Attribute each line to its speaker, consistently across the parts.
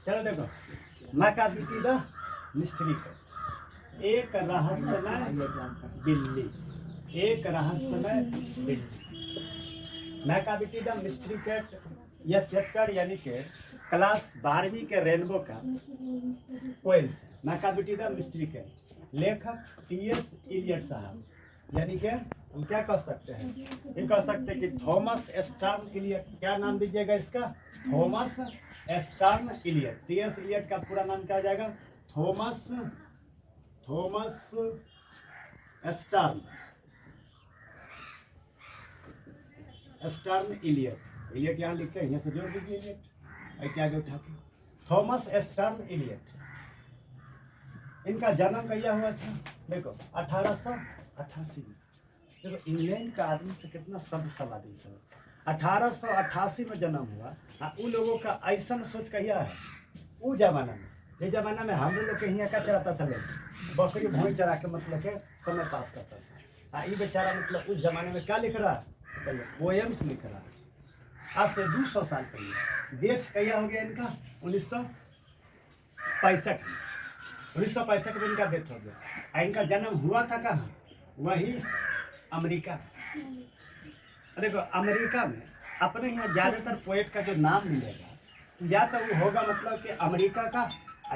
Speaker 1: चलो देखो, मैकाबिटी the mystery cat, एक रहस्यमय बिल्ली, एक रहस्यमय बिल्ली। मैकाबिटी द मिस्ट्री कैट, यह चैप्टर यानी कि क्लास 12वीं के रेनबो का पोएम्स है। मैकाबिटी द मिस्ट्री कैट, लेखक टी.एस. इलियट साहब, यानी कि हम क्या कह सकते हैं, ये कह सकते हैं कि थॉमस स्टर्न इलियट। क्या नाम दीजिएगा इसका? Thomas Stearns Eliot. T S. Eliot का पूरा नाम क्या हो जाएगा? Thomas Stearns Elliot. इलियट यहाँ लिखते हैं, यहाँ से जोड़ दीजिए इलियट, क्या आगे उठा के थॉमस स्टर्न इलियट। इनका जन्म कहिया हुआ था? देखो 1888 में। देखो इंग्लैंड का आदमी से कितना शब्द सवादी सब। 1888 में जन्म हुआ। उन लोगों का ऐसा सोच कहिया है वो जमाना में, ये जमाना में हम लोग के यहाँ का चलाता था, लोग बकरी भैंस चरा के मतलब के समय पास करता था। ये बेचारा मतलब उस जमाने में क्या लिख रहा है? पोएम्स लिख रहा है। आज से 200 साल पहले। डेथ कहिया हो गया इनका? 1965 में। 1965 में इनका डेथ हो गया। इनका जन्म हुआ था कहाँ? वही अमेरिका। देखो अमेरिका में अपने यहाँ ज़्यादातर पोएट का जो नाम मिलेगा या तो वो होगा मतलब कि अमेरिका का,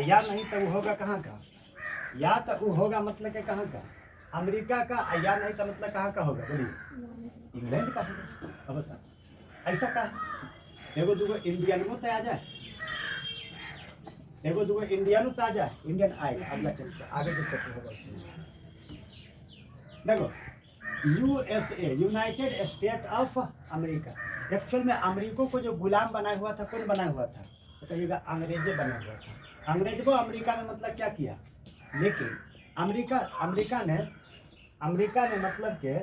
Speaker 1: या नहीं तो वो होगा कहाँ का? या तो वो होगा मतलब कि कहाँ का? अमेरिका का, या नहीं तो मतलब कहाँ का होगा? बोलिए, इंग्लैंड का होगा। अब बता ऐसा का एगो दूगो इंडियनो तो आ जाए, एगो दूगो इंडियनो तो आ जाए, इंडियन आएगा अगला चैप्टर आगे जो चैप्टर होगा। देखो USA, United state of America, actual में अमेरिका को जो गुलाम बनाया हुआ था, कौन बनाया हुआ था? तो कहिएगा अंग्रेजे बनाया हुआ था। अंग्रेज को अमेरिका ने मतलब क्या किया, लेकिन अमेरिका ने मतलब के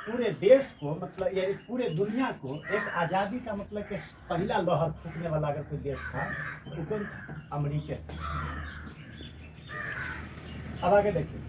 Speaker 1: पूरे देश को मतलब यानी पूरे दुनिया को एक आज़ादी का मतलब के पहला लहर फूकने वाला अगर कोई देश था तो कौन था? अमेरिका। अब आगे देखिए,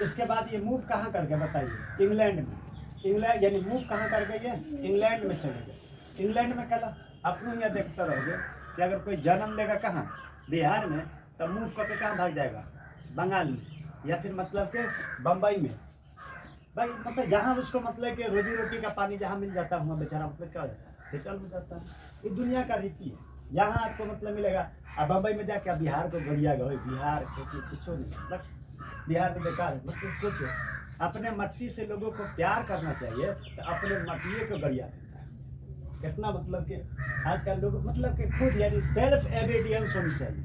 Speaker 1: इसके बाद ये मूव कहाँ कर गए बताइए? इंग्लैंड में। इंग्लैंड यानी मूव कहाँ कर गए? ये इंग्लैंड में चले गए। इंग्लैंड में कला अपने यहाँ देखते रहोगे कि अगर कोई जन्म लेगा कहाँ? बिहार में, तब मूव करके कहाँ भाग जाएगा? बंगाल में, या फिर मतलब के बम्बई में। भाई मतलब जहाँ उसको मतलब कि रोजी रोटी का पानी जहाँ मिल जाता है वहाँ बेचारा मतलब क्या हो जाता है? सेटल हो जाता है। ये दुनिया का रीति है। जहाँ आपको मतलब मिलेगा। अब बम्बई में जाके बिहार को गरिया गए, बिहार खेती कुछ नहीं, मतलब बिहार में बेकार है। मतलब सोचो, अपने मट्टी से लोगों को प्यार करना चाहिए तो अपने मट्टिए को गरिया देता है। कितना मतलब कि आजकल लोग मतलब कि खुद यानी सेल्फ एविडेंस होनी चाहिए,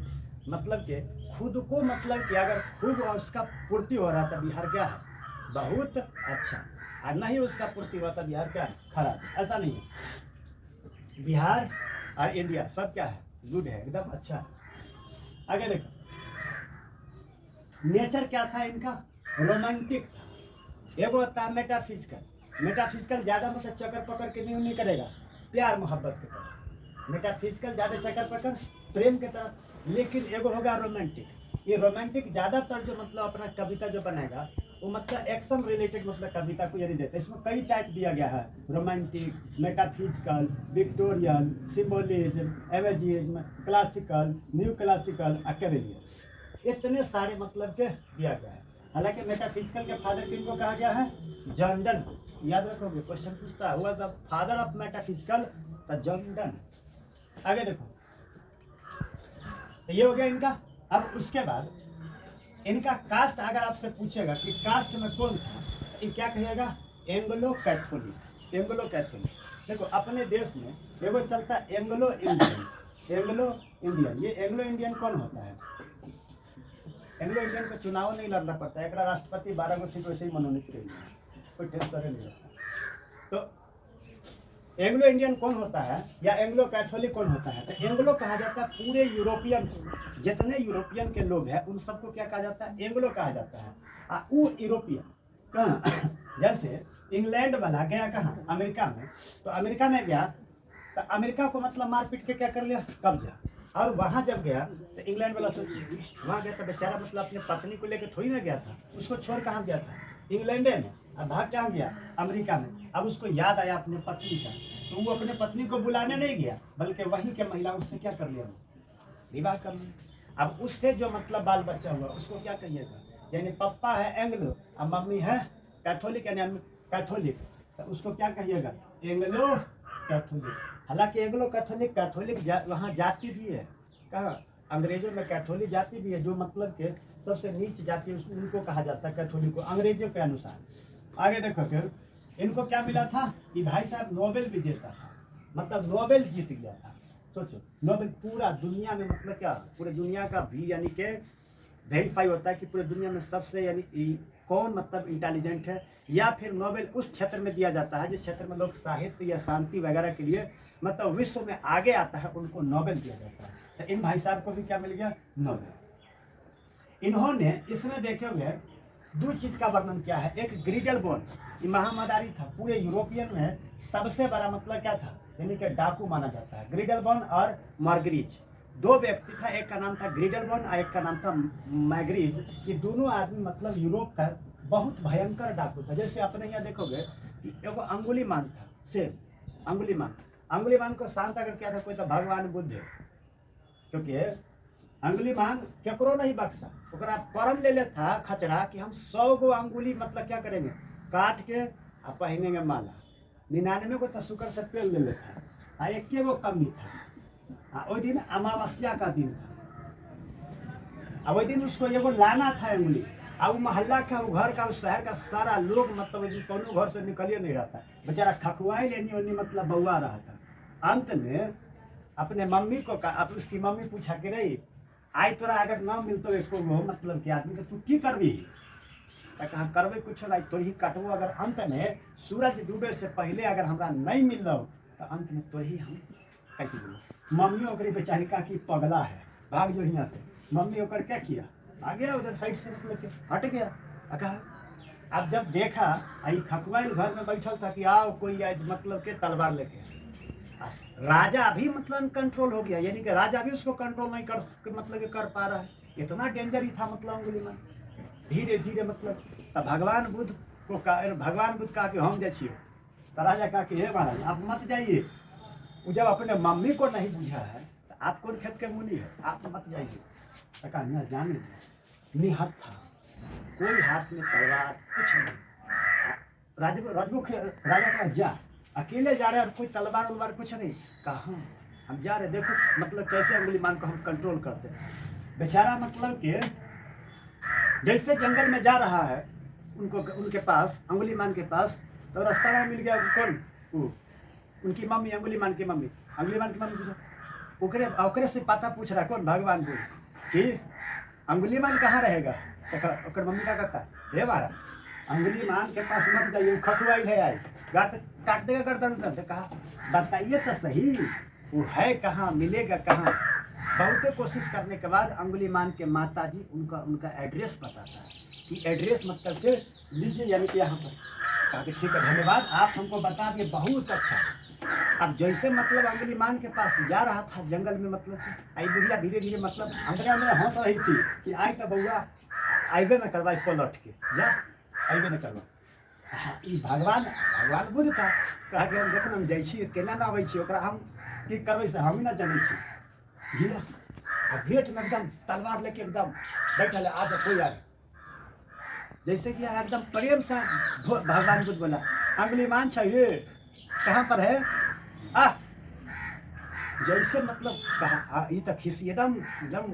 Speaker 1: मतलब कि खुद को मतलब कि अगर खुद उसका पूर्ति हो रहा था बिहार क्या है? बहुत अच्छा। और नहीं उसका पूर्ति हुआ था बिहार क्या है? खराब। ऐसा नहीं है, बिहार और इंडिया सब क्या है? गुड है, एकदम अच्छा है। आगे देखो, नेचर क्या था इनका? रोमांटिक था। एगो होता है मेटाफिजिकल। मेटाफिजिकल ज़्यादा मतलब चक्कर पकड़ के नहीं करेगा, प्यार मोहब्बत की तरफ। मेटाफिजिकल ज़्यादा चक्कर पकड़ प्रेम की तरफ। लेकिन एगो होगा रोमांटिक। ये रोमांटिक ज़्यादातर जो मतलब अपना कविता जो बनाएगा वो मतलब एक्शन रिलेटेड मतलब कविता को यदि देते हैं। इसमें कई टाइप दिया गया है, romantic, metaphysical, Victorian, symbolism, imagism, classical, new classical, cavalier. इतने सारे मतलब के दिया गया है। हालांकि मेटाफिजिकल के फादर किनको कहा गया है? John Donne. याद रखोगे, क्वेश्चन पूछता हुआ the father of metaphysical the John Donne. आगे देखो, तो ये हो गया इनका। अब उसके बाद इनका कास्ट अगर आपसे पूछेगा कि कास्ट में कौन था, ये क्या कहिएगा? Anglo Catholic. Anglo Catholic. देखो अपने देश में एगो चलता है एंग्लो इंडियन। एंग्लो इंडियन, ये एंग्लो इंडियन कौन होता है? एंग्लो इंडियन को चुनाव नहीं लड़ना पड़ता है, एक राष्ट्रपति 12 गो सीट वैसे ही मनोनीत करेंगे, कोई टेंशन नहीं रहता। तो एंग्लो इंडियन कौन होता है या एंग्लो कैथोलिक कौन होता है? तो एंग्लो कहा जाता है पूरे यूरोपियन, जितने यूरोपियन के लोग हैं उन सबको क्या कहा जाता है? एंग्लो कहा जाता है। वो यूरोपियन कहाँ, जैसे इंग्लैंड वाला गया कहाँ? अमेरिका में। तो अमेरिका में गया तो अमेरिका को मतलब मार पीट के क्या कर लिया? कब्जा। और वहाँ जब गया तो इंग्लैंड वाला सोचिए, वहाँ गया तो बेचारा मतलब अपने पत्नी को लेकर थोड़ी ना गया था, उसको छोड़ कहाँ गया था? इंग्लैंड में। अब भाग कहाँ गया? अमेरिका में। अब उसको याद आया अपने पत्नी का, तो वो अपने पत्नी को बुलाने नहीं गया, बल्कि वहीं के महिलाओं से क्या कर लिया, विवाह कर लिया। अब उससे जो मतलब बाल बच्चा हुआ उसको क्या कहिएगा, यानी पापा है एंग्लो और मम्मी है कैथोलिक, यानी कैथोलिक, तो उसको क्या कहिएगा, एंग्लो कैथोलिक। हालांकि एंग्लो कैथोलिक वहाँ जाति भी है, कहाँ अंग्रेजों में कैथोलिक जाति भी है, जो मतलब के सबसे नीच जाति उनको कहा जाता है कैथोलिक को अंग्रेजों के अनुसार। आगे देखो फिर इनको क्या मिला था कि भाई साहब नोबेल विजेता था, मतलब नोबेल जीत गया था। सोचो नोबेल पूरा दुनिया में मतलब क्या, पूरे दुनिया का भी यानी कि वेरीफाई होता है कि पूरे दुनिया में सबसे यानी कौन मतलब इंटेलिजेंट है, या फिर नोबेल उस क्षेत्र में दिया जाता है जिस क्षेत्र में लोग साहित्य या शांति वगैरह के लिए मतलब विश्व में आगे आता है, उनको नोबेल दिया जाता है। तो इन भाई साहब को भी क्या मिल गया, नोबेल। इन्होंने इसमें देखोगे दो चीज का वर्णन किया है, एक ग्रीडल बोन, ये महामदारी था, पूरे यूरोपियन में सबसे बड़ा मतलब क्या था, यानी कि डाकू माना जाता है। ग्रीडल बोन और मार्गरीज दो व्यक्ति था, एक का नाम था ग्रीडल बोन और एक का नाम था मैग्रीज। ये दोनों आदमी मतलब यूरोप का बहुत भयंकर डाकू था। जैसे अपने यहाँ देखोगे कि एगो अंगुलीमान था, सेम अंगुलीमान को शांत अगर क्या था कोई, तो भगवान बुद्ध है, क्योंकि अंगुलीमान केकरो नहीं बख्शा, ओकरा परम ले था खचरा कि हम 100 गो अंगुली मतलब क्या करेंगे, काट के आ पहनेंगे माला। 99 को तो शुक्र से पेड़ ले था आ 1 गो कमी था। वही दिन अमावस्या का दिन था, वही दिन उसको एगो लाना था अंगुली, आ वो मोहल्ला का, वो घर का, उस शहर का सारा लोग मतलब कोनो घर से निकलिए नहीं रहा था, बेचारा खखुआई लेनी मतलब बउआ रहा था। अंत में अपने मम्मी को अब उसकी मम्मी पूछा कि रही आई तोरा अगर ना मिलतो एको गो मतलब कि आदमी, तो तू की करबी, कहा करबे कुछ नहीं, तोर ही कटबो, अगर अंत में सूरज डूबे से पहले अगर हमरा नहीं मिल रहा तो अंत में तो ही हम कट देंगे। मम्मी ओकरी बेचारी का की पगला है, भाग जो यहाँ से। मम्मी ओकर क्या किया, आ गया उधर साइड से मतलब के हट गया। कहा अब जब देखा आई खखुआई घर में बैठल था कि आओ कोई आज मतलब के तलवार लेके, राजा भी मतलब कंट्रोल हो गया, यानी कि राजा भी उसको कंट्रोल नहीं कर कर पा रहा है, इतना डेंजर ही था मतलब अंगुलीमान। धीरे धीरे मतलब भगवान बुद्ध कहा कि हम जाइए, तो राजा कहा कि हे महाराज आप मत जाइए। वो जब अपने मम्मी को नहीं बुझा है तो आप कौन खेत के मूली है, आप मत जाइए। तो कहा न जाने निहत्था था, कोई हाथ में तलवार कुछ नहीं। राजा का जा अकेले जा रहे हैं और कोई तलवार उलवार कुछ नहीं, कहाँ हम जा रहे, देखो मतलब कैसे अंगुलीमान को हम कंट्रोल करते हैं। बेचारा मतलब कि जैसे जंगल में जा रहा है उनको उनके पास अंगुलीमान के पास, तो रास्ता में मिल गया कौन, उनकी मम्मी, अंगुलीमान की मम्मी पूछा ओकरे से पता पूछ रहा कौन, भगवान बुद्ध कि अंगुलीमान कहाँ रहेगा। तो मम्मी का कहता हे महाराज अंगुलीमान के पास मत जाइए, खखुआई है आई काट देगा गर्दन उधर से। कहा बताइए तो सही वो है कहाँ, मिलेगा कहाँ। बहुत कोशिश करने के बाद अंगुलीमान के माताजी उनका एड्रेस बताता है कि एड्रेस मतलब के लीजिए, यानी कि यहाँ पर। कहा कि ठीक है धन्यवाद आप हमको बता दिए, बहुत अच्छा। अब जैसे मतलब अंगुलीमान के पास जा रहा था जंगल में, मतलब आई बुढ़िया धीरे धीरे मतलब अंदर हंस रही थी कि आई तो बउआ आइबे न करवाई पलट के जा, आइबे न करवा। भगवान बुद्ध था, कहा कि हम देखना हम जाइ केना ना अबै छी, ओकरा हम की करबै से हम ही ना जानै छी। गिरा आ गेट में एकदम तलवार लेके एकदम बैठल है, आज कोई आए जैसे कि एकदम प्रेम से भगवान बुद्ध बोला अंगुलीमान चाहिए कहाँ पर है आ, जैसे मतलब कहा ये तक खिसी एकदम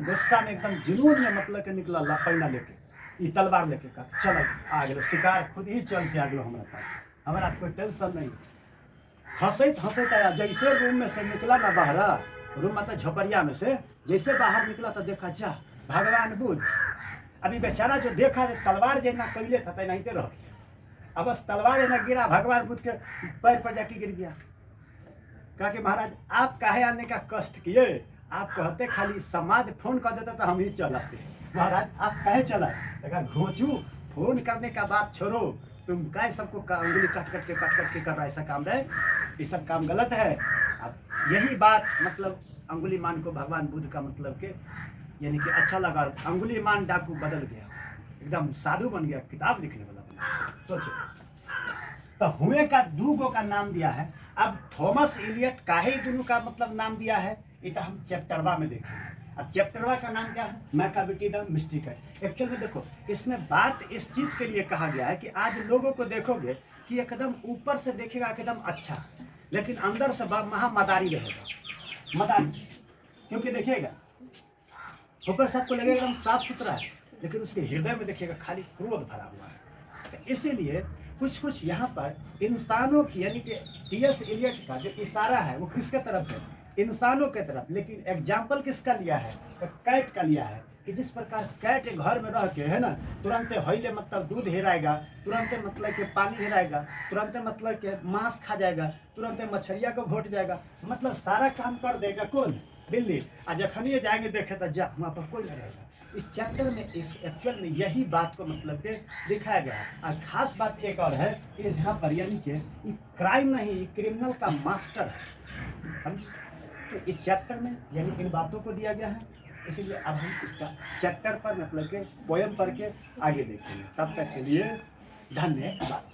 Speaker 1: गुस्सा में एकदम जुनून में मतलब के निकला पैना लेके ये तलवार लेके, कहा चलो आ गए शिकार खुद ही चल के आ गए हमारे पास, हमारा कोई टेंशन नहीं। हंसत आया, जैसे रूम में से निकला ना बाहर, रूम मतलब झोपड़िया में से जैसे बाहर निकला तो देखा जा भगवान बुद्ध। अभी बेचारा जो देखा तलवार जैना पहले था तैना ही रह गया, अब बस तलवार जैना गिरा भगवान बुद्ध के पैर पर जाके गिर गया। कहा कि महाराज आप काहे आने का कष्ट किए, आप कहते खाली समाज फोन कर देता तो हम ही चलाते। महाराज आप कहे चला, घोचू फोन करने का बात छोड़ो, तुम क्या सबको उंगली काट के कर रहा, ऐसा काम है, ये सब काम गलत है। अब यही बात मतलब अंगुलीमान को भगवान बुद्ध का मतलब के यानी कि अच्छा लगा, अंगुलीमान डाकू बदल गया, एकदम साधु बन गया, किताब लिखने वाला बना। सोचो तो हुए का 2 गो का नाम दिया है, अब थॉमस इलियट काहे दोनों का मतलब नाम दिया है, ये तो हम चैप्टरवा में देखेंगे। अब चैप्टरवा का नाम क्या है, मैकाविटी द मिस्टिक है। एक्चुअल में देखो इसमें बात इस चीज के लिए कहा गया है कि आज लोगों को देखोगे कि एकदम ऊपर से देखेगा एकदम अच्छा, लेकिन अंदर से महामदारी रहेगा, मदारी। क्योंकि देखिएगा ऊपर से आपको लगेगा एकदम साफ सुथरा है, लेकिन उसके हृदय में देखिएगा खाली क्रोध भरा हुआ है। तो इसीलिए कुछ कुछ यहाँ पर इंसानों की, यानी कि टी.एस. एलियट का जो इशारा है वो किसके तरफ है, इंसानों के तरफ। लेकिन एग्जाम्पल किसका लिया है, कैट का लिया है, कि जिस प्रकार कैट घर में रह के है ना तुरंत हिले मतलब दूध हेराएगा, तुरंत मतलब कि पानी हेराएगा, तुरंत मतलब कि मांस खा जाएगा, तुरंत मछलिया को घोट जाएगा, मतलब सारा काम कर देगा कौन, बिल्ली। आ जखनिए जाएंगे देखे तो जा वहाँ पर कोई नहीं रहेगा। इस चैप्टर में इस एक्चुअल में यही बात को मतलब के दिखाया गया है। और खास बात एक और है कि यहाँ पर यानी कि क्राइम नहीं, क्रिमिनल का मास्टर है, समझ। तो इस चैप्टर में यानी इन बातों को दिया गया है, इसलिए अब हम इसका चैप्टर पर मतलब के पोयम पढ़ के आगे देखेंगे। तब तक के लिए धन्यवाद।